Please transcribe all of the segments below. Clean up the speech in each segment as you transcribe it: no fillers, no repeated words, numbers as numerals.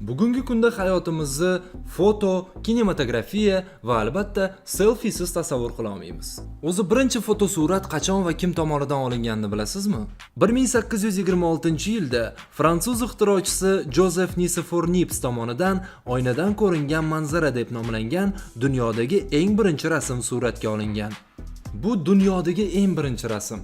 Bugungi kunda hayotimizni foto, kinematografiya va albatta selfisiz tasavvur qila olmaymiz. O'zi birinchi fotosurat qachon va kim tomonidan olinganini bilasizmi? 1826-yilda fransuz ixtirochisi Joseph Nicephore Niepce tomonidan oynadan ko'ringan manzara deb nomlangan dunyodagi eng birinchi rasm suratga olingan. Bu dunyodagi eng birinchi rasm.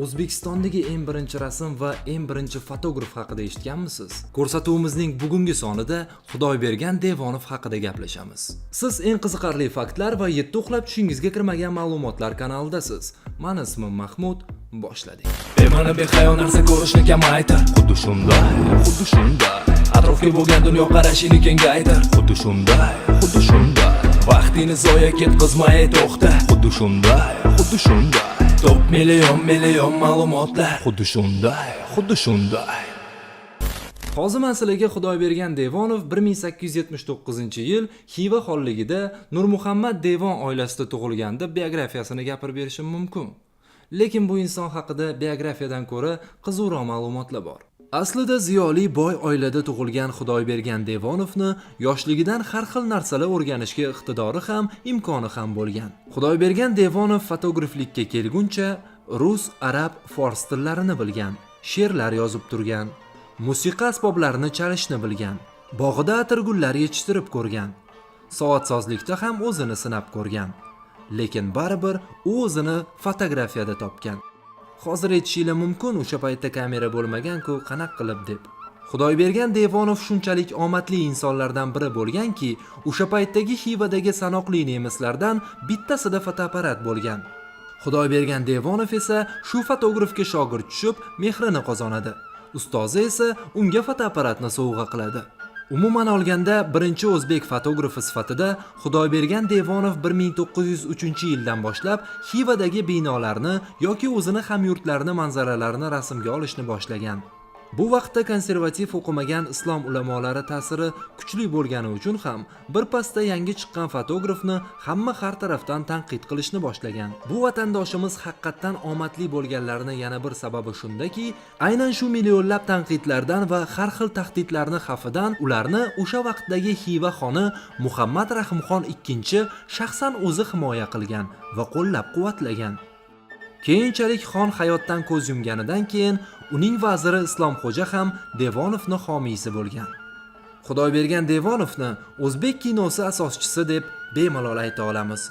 O'zbekistondagi eng birinchi rasm va eng birinchi fotograf haqida eshitganmisiz? Ko'rsatuvimizning bugungi sonida Xudoybergan Devonov haqida gaplashamiz. Siz eng qiziqarli faktlar va yetti uxlab tushingizga kirmagan ma'lumotlar kanalidasiz. Meni ismim Mahmud, boshladik. Bema'ni behayo narsa ko'rishni kamaytir. Xuddi shunday. Atrofga bo'lgan dunyo qarashini kengaytir. Xuddi shunday. Vaqtini zoya ketkazmay to'xta. Xuddi shunday. Top million ma'lumotlar. Xuddi shunday. Hozir men sizlarga Xudoybergan Devonov 1879-yil Xiva xonligida Nurmuhammad Devon oilasida tug'ilganda biografiyasini gapirib berishim mumkin. Lekin bu inson haqida biografiyadan ko'ra qiziqroq ma'lumotlar bor. Aslida ziyoli boy oilada tug'ilgan Xudoybergan Devonovni yoshligidan har xil narsalar o'rganishga iqtidori ham, imkoni ham bo'lgan. Xudoybergan Devonov fotograflikka kelguncha rus, arab, fors tillarini bilgan, she'rlar yozib turgan, musiqa asboblarini chalishni bilgan, bog'ida atirgullar yetishtirib ko'rgan, soatsozlikda ham o'zini sinab ko'rgan. Lekin baribir u o'zini fotografiyada topgan. Hozir aytishinglar mumkin, o'sha paytda kamera bo'lmagan-ku, qanaq qilib deb. Xudoybergan Devonov shunchalik omadli insonlardan biri bo'lganki, o'sha paytdagi Xivadagi sanoqli nemislardan bittasida fotoapparat bo'lgan. Xudoybergan Devonov esa shu fotografga shogird tushib, mehrini qozonadi. Ustozi esa unga fotoapparatni sovg'a qiladi. Umuman olganda, birinchi o'zbek fotografi sifatida Xudoybergan Devonov 1903-yildan boshlab Xivadagi binolarni yoki o'zini hamyurtlarini manzaralarini rasmga olishni boshlagan. Bu vaqtda konservativ o'qimagan islom ulamolari ta'siri kuchli bo'lgani uchun ham bir pasda yangi chiqqan fotografni hamma har tarafdan tanqid qilishni boshlagan. Bu vatandoshimiz haqiqatan omadli bo'lganlarni yana bir sababi shundaki, aynan shu millionlab tanqidlardan va har xil tahdidlarni xafidan ularni o'sha vaqtdagi Xiva xoni Muhammad Rahimxon II shaxsan o'zi himoya qilgan va qo'llab-quvvatlagan. Keyinchalik xon hayotdan ko'z yumganidan keyin uning vaziri Islomxo'ja ham Devonovni homiysi bo'lgan. Xudoybergan Devonovni o'zbek kinosi asoschisi deb bemalol ayta olamiz.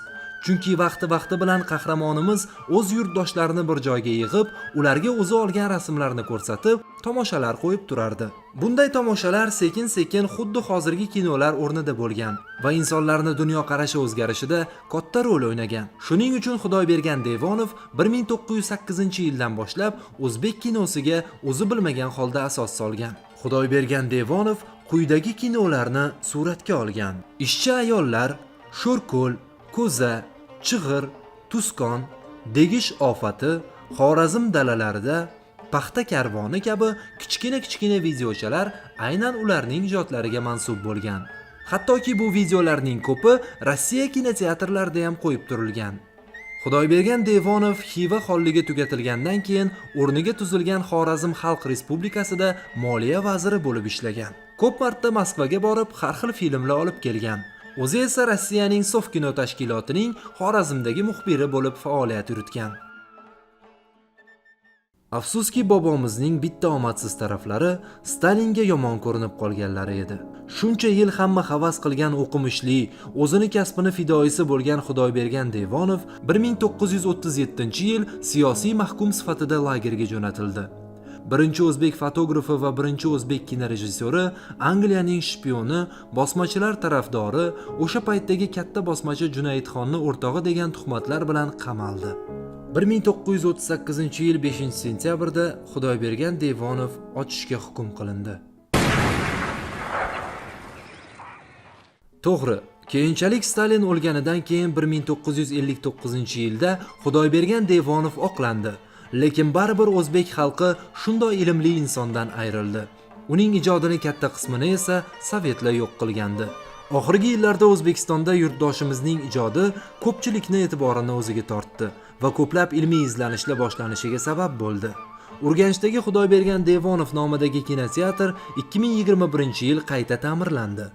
Chunki vaqti bilan qahramonimiz o'z yurtdoshlarini bir joyga yig'ib, ularga o'zi olgan rasmlarni ko'rsatib, tomoshalar qo'yib turardi. Bunday tomoshalar sekin-sekin xuddi hozirgi kinolar o'rnida bo'lgan va insonlarning dunyo qarashi o'zgarishida katta rol o'ynagan. Shuning uchun Xudoybergan Devonov 1908-yildan boshlab o'zbek kinosiga o'zi bilmagan holda asos solgan. Xudoybergan Devonov quyidagi kinolarni suratga olgan: Ishchi ayollar, Sho'rko'l, Ko'za, Chig'ir, Tuskon, Degish ofati, Xorazm dalalarida, Paxta karvoni kabi kichkina videochalar aynan ularning ijodlariga mansub bo'lgan. Hattoki bu videolarning ko'pi Rossiya kinoteatrlarida ham qo'yib turilgan. Xudoybergan Devonov Xiva xonligi tugatilgandan keyin o'rniga tuzilgan Xorazm Xalq Respublikasida moliya vaziri bo'lib ishlagan. Ko'p marta Moskvaga borib, har xil filmlar olib kelgan. O'zi esa Rossiyaning Sof kino tashkilotining Xorazmdagi muxbiri bo'lib faoliyat yuritgan. Afsuski bobomizning bitta omadsiz taraflari Stalinga yomon ko'rinib qolganlari edi. Shuncha yil hamma havas qilgan o'qimishli, o'zini kasbini fidoyisi bo'lgan Xudoybergan Devonov 1937-yil siyosiy mahkum sifatida lagerga jo'natildi. Birinchi o'zbek fotografi va birinchi o'zbek kinorejissyori, Angliyaning shpioni, bosmachilar tarafdori, o'sha paytdagi katta bosmachi Junaydxonni o'rtog'i degan tuhmatlar bilan qamaldi. 1938-yil 5-sentyabrda Xudoybergan Devonov ochishga hukm qilindi. To'g'ri, keyinchalik Stalin o'lganidan keyin 1959-yilda Xudoybergan Devonov oqlandi. Lekin baribir o'zbek xalqi shunday ilmli insondan ayrildi. Uning ijodini katta qismini esa sovetlar yo'q qilgandi. Oxirgi yillarda O'zbekistonda yurtdoshimizning ijodi ko'pchilikning e'tiborini o'ziga tortdi va ko'plab ilmiy izlanishlar boshlanishiga sabab bo'ldi. Urganchdagi Xudoybergan Devonov nomidagi kinoteatr 2021-yil qayta ta'mirlandi.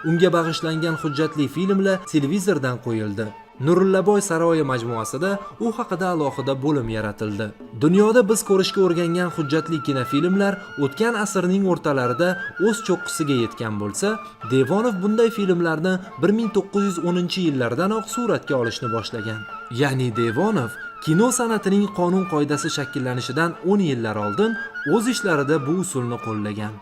Unga bag'ishlangan hujjatli filmlar televizordan qo'yildi. Nurullaboy saroyi majmuasida u haqida alohida bo'lim yaratildi. Dunyoda biz ko'rishga o'rgangan hujjatli kinofilmlar o'tgan asrning o'rtalarida o'z cho'qqisiga yetgan bo'lsa, Devonov bunday filmlarni 1910-yillardanoq suratga olishni boshlagan. Ya'ni Devonov kino san'atining qonun qoidasi shakllanishidan 10 yillar oldin o'z ishlarida bu usulni qo'llagan.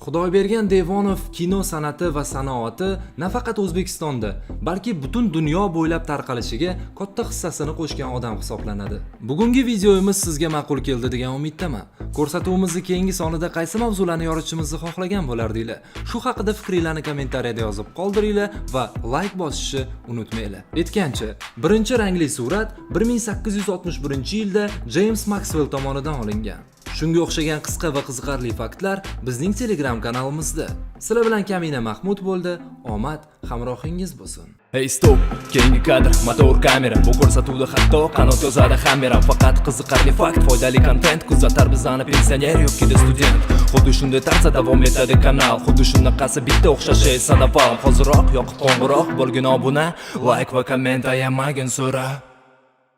Xudoybergan Devonov kino san'ati va sanoati nafaqat O'zbekistonda, balki butun dunyo bo'ylab tarqalishiga katta hissasini qo'shgan odam hisoblanadi. Bugungi videomiz sizga ma'qul keldi degan umiddaman. Ko'rsatuvimizning keyingi sonida qaysi mavzularni yoritishimizni xohlagan bo'lardinglar? Shu haqida fikringizni kommentariyada yozib qoldiringlar va like bosishni unutmanglar. Aytgancha, birinchi rangli surat 1861-yilda James Maxwell tomonidan olingan. Shunga o'xshagan qisqa va qiziqarli faktlar bizning Telegram kanalimizda. Sizlar bilan Kamina Mahmud bo'ldi. Omad hamrohingiz bo'lsin. Hey stop, keyingi kadr, motor kamera. Bu ko'rsatuvda hatto qanot yozadi hamera. Faqat qiziqarli fakt, foydali kontent kuzatar bizani pensioner yoki student. Xuddi shunday tarzda davom etadi kanal. Xuddi shunaqasi bitta o'xshashi esa davom. Hoziroq yoqib qo'ng'iroq bo'lgin obuna, like va komment ayamagin so'ra.